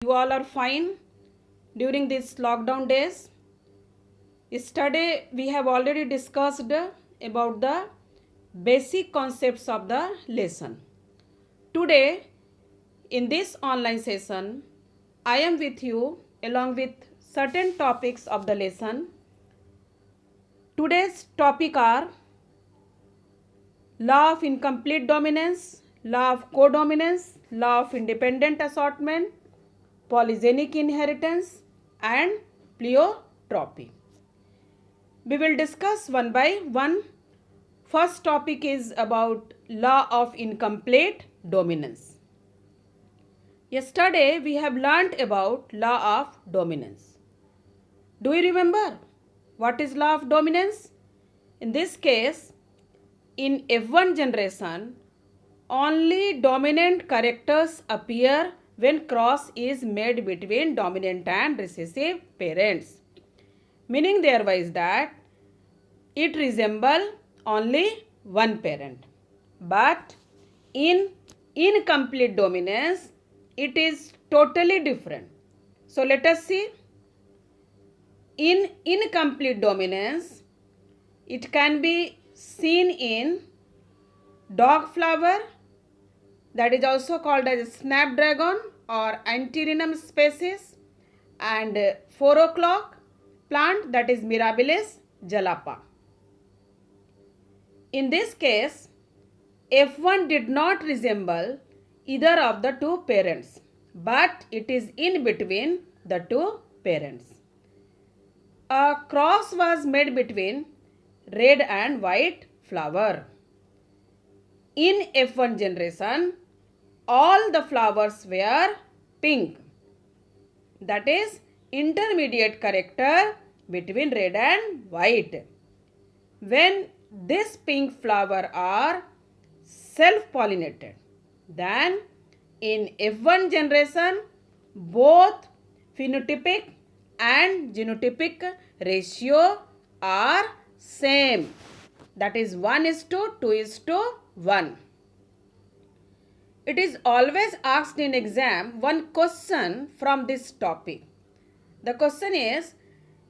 you all are fine during these lockdown days. Yesterday we have already discussed about the basic concepts of the lesson. Today in this online session I am with you along with certain topics of the lesson. Today's topic are law of incomplete dominance, law of codominance, law of independent assortment, polygenic inheritance and pleiotropy. We will discuss one by one. First topic is about law of incomplete dominance. Yesterday we have learnt about law of dominance. Do you remember what is law of dominance? In this case, in F1 generation, only dominant characters appear when cross is made between dominant and recessive parents. Meaning thereby is that it resembles only one parent. But in incomplete dominance, it is totally different. So let us see. In incomplete dominance, it can be seen in dog flower, that is also called as snapdragon or Antirrhinum species, and 4 o'clock plant, that is Mirabilis jalapa. In this case, F1 did not resemble either of the two parents, but it is in between the two parents. A cross was made between red and white flower. In F1 generation, all the flowers were pink. That is intermediate character between red and white. When this pink flower are self-pollinated, then in F1 generation, both phenotypic and genotypic ratio are same. That is 1:2:1. It is always asked in exam one question from this topic. The question is,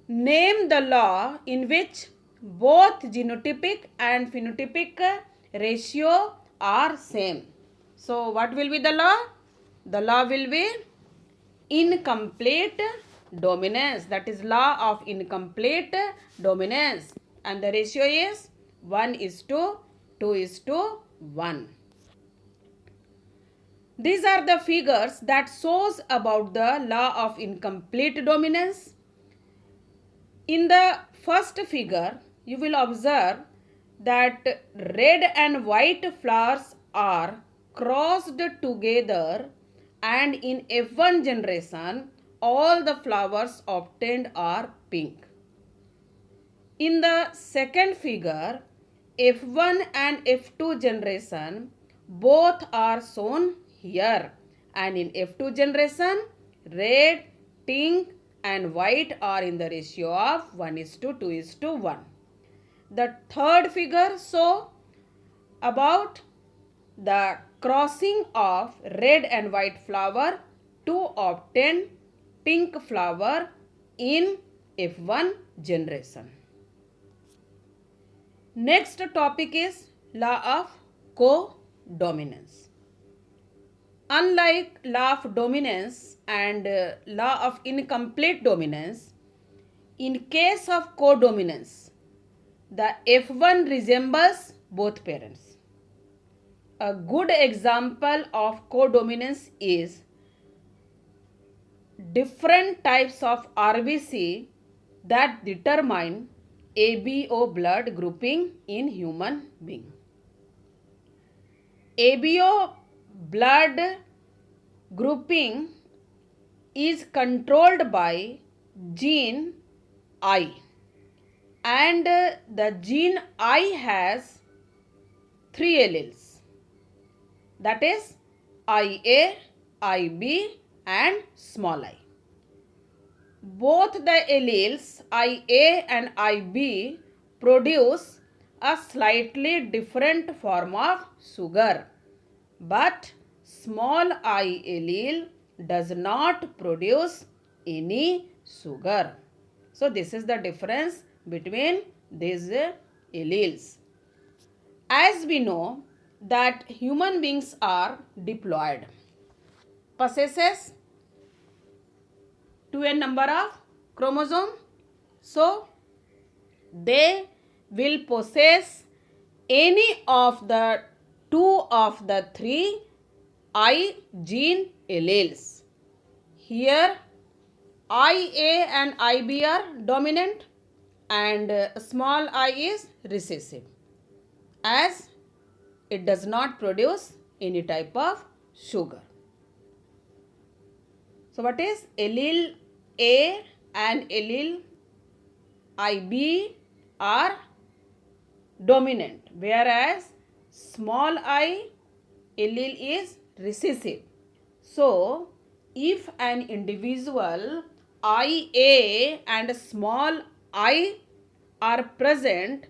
name the law in which both genotypic and phenotypic ratio are same. So what will be the law? The law will be incomplete dominance. That is law of incomplete dominance. And the ratio is 1:2:1. These are the figures that shows about the law of incomplete dominance. In the first figure, you will observe that red and white flowers are crossed together, and in F1 generation, all the flowers obtained are pink. In the second figure, F1 and F2 generation, both are shown here, and in F2 generation, red, pink and white are in the ratio of 1:2:1. The third figure show about the crossing of red and white flower to obtain pink flower in F1 generation. Next topic is law of codominance. Unlike law of dominance and law of incomplete dominance, in case of codominance, the F1 resembles both parents. A good example of codominance is different types of RBC that determine ABO blood grouping in human being. ABO blood grouping is controlled by gene I, and the gene I has 3 alleles, that is IA, IB and small I. Both the alleles IA and IB produce a slightly different form of sugar, but small I allele does not produce any sugar. So this is the difference between these alleles. As we know that human beings are diploid, possesses 2n number of chromosome, so they will possess any of the two of the three I gene alleles. Here IA and IB are dominant and small I is recessive, as it does not produce any type of sugar. So what is allele A and allele IB are dominant, whereas small I allele is recessive. So if an individual IA and small I are present,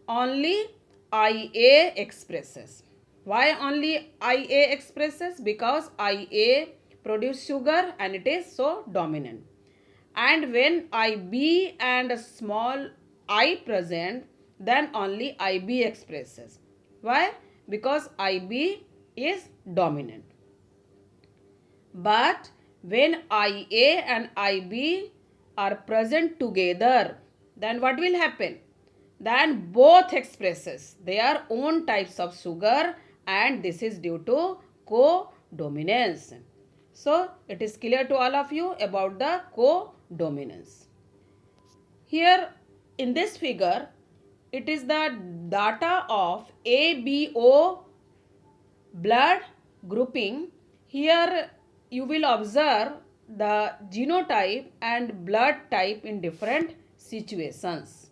only IA expresses. Why only IA expresses? Because IA produce sugar and it is so dominant. And when IB and small I present, then only IB expresses. Why? Because IB is dominant. But when IA and IB are present together, then what will happen? Then both expresses their own types of sugar, and this is due to codominance. So it is clear to all of you about the codominance. Here in this figure, it is the data of ABO blood grouping. Here you will observe the genotype and blood type in different situations.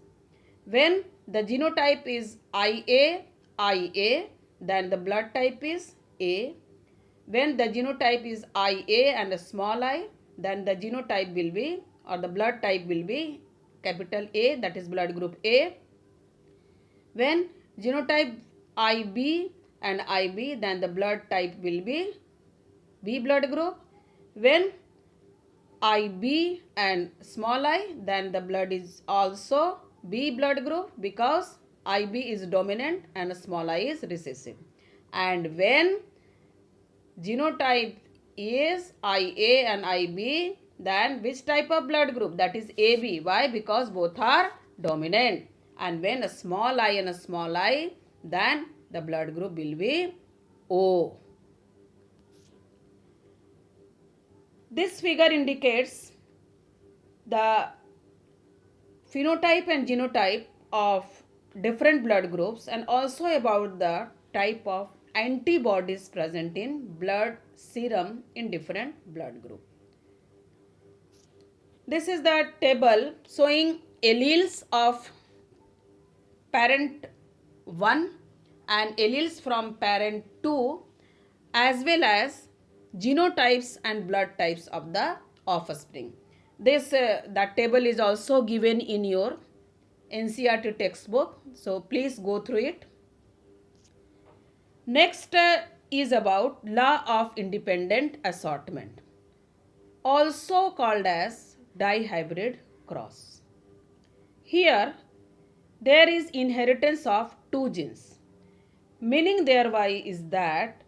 When the genotype is IA, then the blood type is A. When the genotype is IA and a small I, then the genotype will be, or the blood type will be capital A, that is blood group A. When genotype IB and IB, then the blood type will be B blood group. When IB and small I, then the blood is also B blood group, because IB is dominant and small I is recessive. And when genotype is IA and IB, then which type of blood group? That is AB. Why? Because both are dominant. And when a small I and a small I, then the blood group will be O. This figure indicates the phenotype and genotype of different blood groups, and also about the type of antibodies present in blood serum in different blood group. This is the table showing alleles of parent 1 and alleles from parent 2, as well as genotypes and blood types of the offspring. This that table is also given in your NCERT textbook, so please go through it. Next is about law of independent assortment, also called as dihybrid cross. Here there is inheritance of two genes. Meaning thereby is that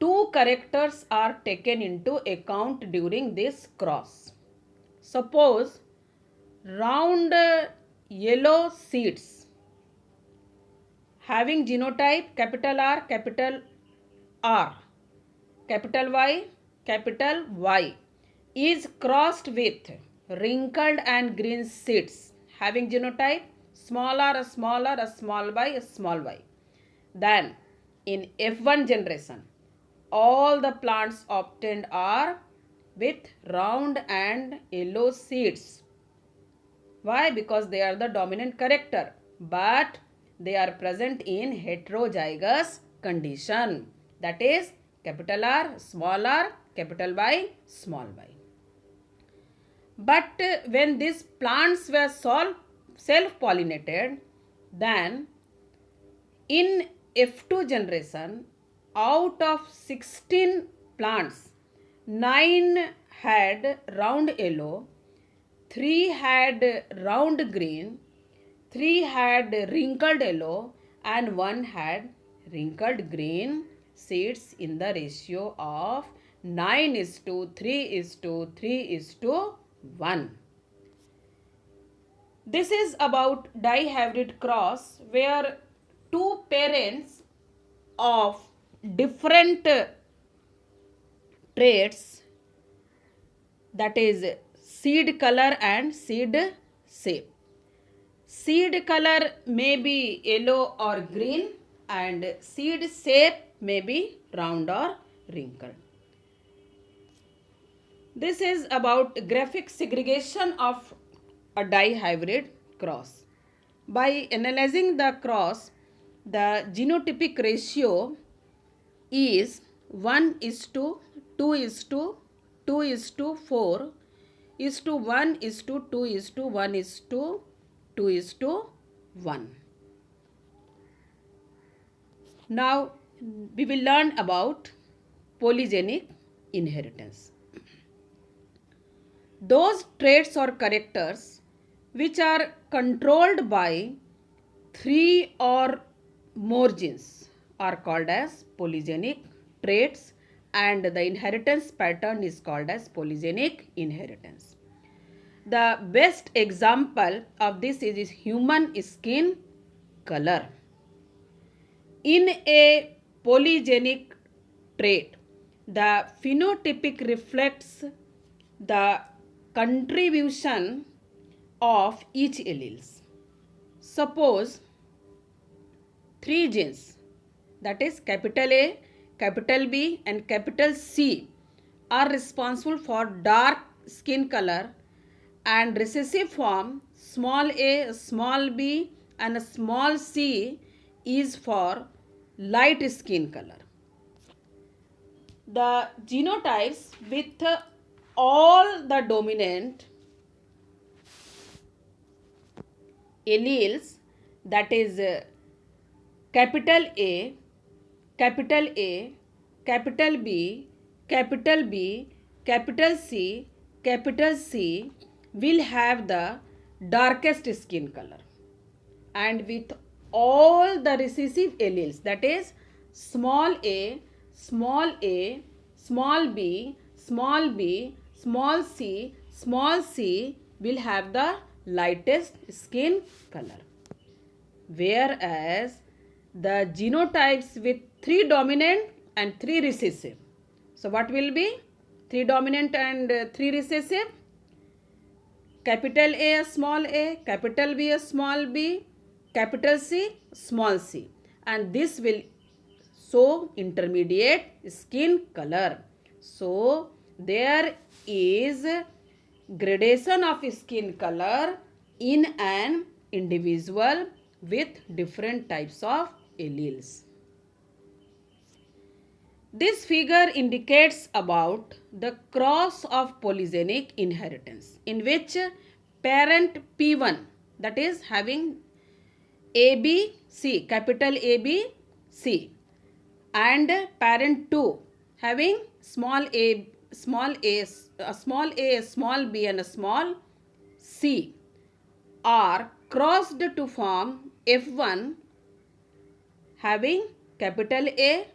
two characters are taken into account during this cross. Suppose round yellow seeds having genotype capital R, capital R, capital Y is crossed with wrinkled and green seeds having genotype small r, a small r, a small y, a small y. Then in F1 generation, all the plants obtained are with round and yellow seeds. Why? Because they are the dominant character, but they are present in heterozygous condition. That is capital R, small r, capital Y, small y. But when these plants were self-pollinated, then in F2 generation, out of 16 plants, 9 had round yellow, 3 had round green, 3 had wrinkled yellow, and 1 had wrinkled green seeds in the ratio of 9:3:3:1. This is about dihybrid cross where two parents of different traits, that is seed color and seed shape. Seed color may be yellow or green and seed shape may be round or wrinkled. This is about graphic segregation of a dihybrid cross. By analyzing the cross, the genotypic ratio is 1:2:2:1:1:2:1:1. Now we will learn about polygenic inheritance. Those traits or characters which are controlled by 3 or more genes are called as polygenic traits, and the inheritance pattern is called as polygenic inheritance. The best example of this is human skin color. In a polygenic trait, the phenotypic reflects the contribution of each alleles. Suppose 3 genes, that is capital A, capital B and capital C, are responsible for dark skin color, and recessive form small a, small b and small c is for light skin color. The genotypes with all the dominant alleles, that is capital A, capital A, capital B, capital B, capital C, will have the darkest skin color, and with all the recessive alleles, that is small a, small b, small c will have the lightest skin color. Whereas the genotypes with 3 dominant and 3 recessive. So what will be 3 dominant and 3 recessive? Capital A, capital B, small b, capital C, small c. And this will show intermediate skin color. So there is gradation of skin color in an individual with different types of alleles. This figure indicates about the cross of polygenic inheritance, in which parent P1, that is having ABC, capital ABC, and parent 2 having small a, small b and a small c are crossed to form F1 having capital A,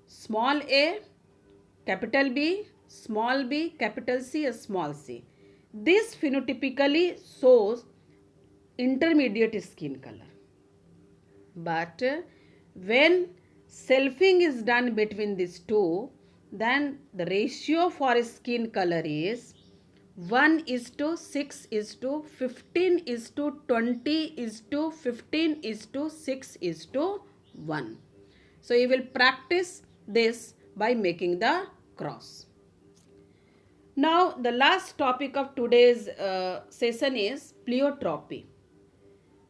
small a, capital B, small b, capital C, a small c. This phenotypically shows intermediate skin color. But when selfing is done between these two, then the ratio for skin color is 1:6:20:15:6:1. So you will practice this by making the cross. Now the last topic of today's session is pleiotropy.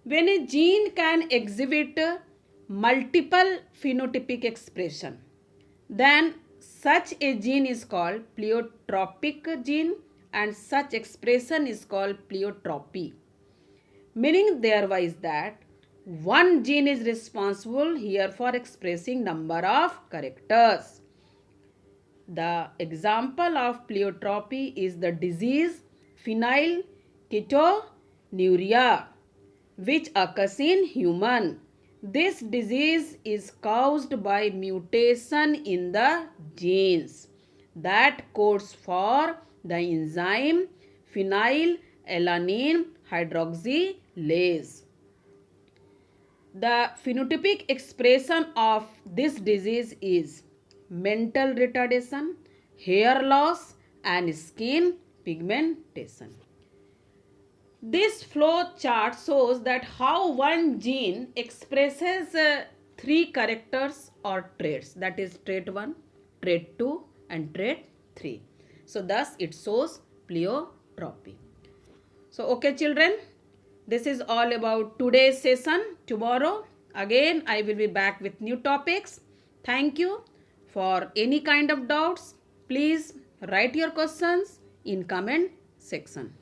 When a gene can exhibit multiple phenotypic expression, then such a gene is called pleiotropic gene, and such expression is called pleiotropy. Meaning thereby that one gene is responsible here for expressing number of characters. The example of pleiotropy is the disease phenylketonuria, which occurs in human. This disease is caused by mutation in the genes that codes for the enzyme phenylalanine hydroxylase. The phenotypic expression of this disease is mental retardation, hair loss, and skin pigmentation. This flow chart shows that how one gene expresses three characters or traits, that is trait 1, trait 2 and trait 3. So thus it shows pleiotropy. So okay children, this is all about today's session. Tomorrow again I will be back with new topics. Thank you. For any kind of doubts, please write your questions in comment section.